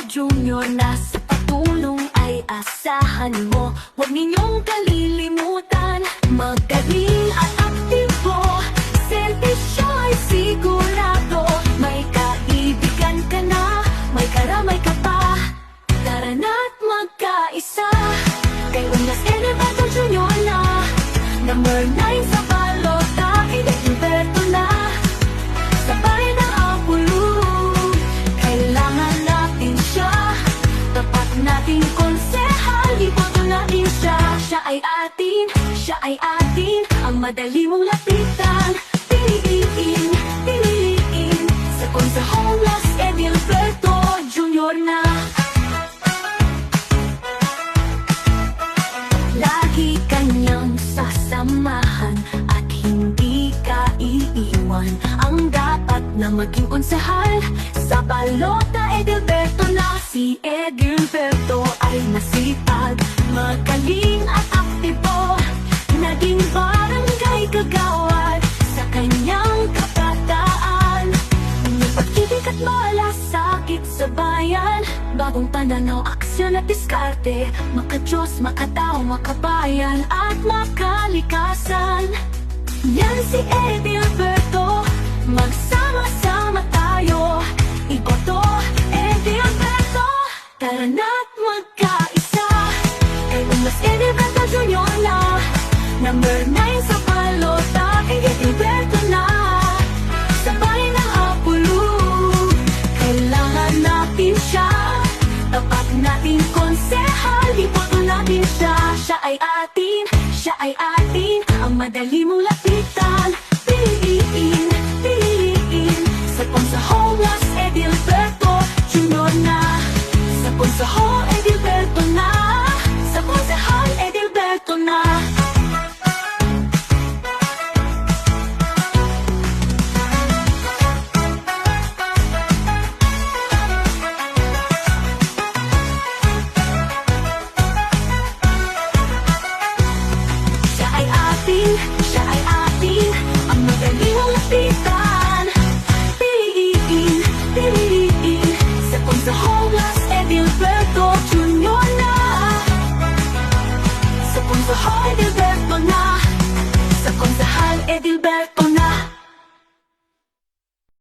Junior na sa patulong ay asahan mo. Huwag ninyong kalilimutan, magaling at aktibo. Serbisyo ay sigurado, may kaibigan ka na, may karamay ka pa. Tara na't magkaisa, kay Unas Enevato Junior na. Number 9 sa balota, Edel Humberto na. Sabay na Apulo, kailangan natin siya. Tapat nating konsehal, iboto natin siya. Siya ay atin, ang madali mong lapitan. Piliin, piliin, sa konsehong Las Edilberto Junior na. Lagi kanyang sasamahan at hindi ka iiwan. Ang dapat na maging konsehal sa balota Edilberto na. Si Edilberto ay nasipag, magaling at aktibo. Naging barangay kagawad sa kanyang kabataan. May pag-ibig at malasakit sa bayan. Bagong pananaw, aksyon at diskarte. Maka-Diyos, makatao, makabayan at makalikasan. Yan si Edilberto, magsama-sama tayo. Iboto Edilberto, tara na't magkaisa. Kay Unas Edilberto Junior na. Number 9 sa balota, kay Edilberto na. Sabay ng Apulo, kailangan natin siya. Tapat natin konsehal, iboto natin siya. Siya ay atin, ang madali mong lapitan. Piliin, piliin, sa konsehong Las Edilberto Junior na. Sa konsehong Edilberto na. Sa konsehong Edilberto na. Siya ay atin, ang magaling mong lapitan. Piliin, piliin, sa konsehong Las Edilberto Junior na. Sa konsehong Edilberto na. Sa konsehong Edilberto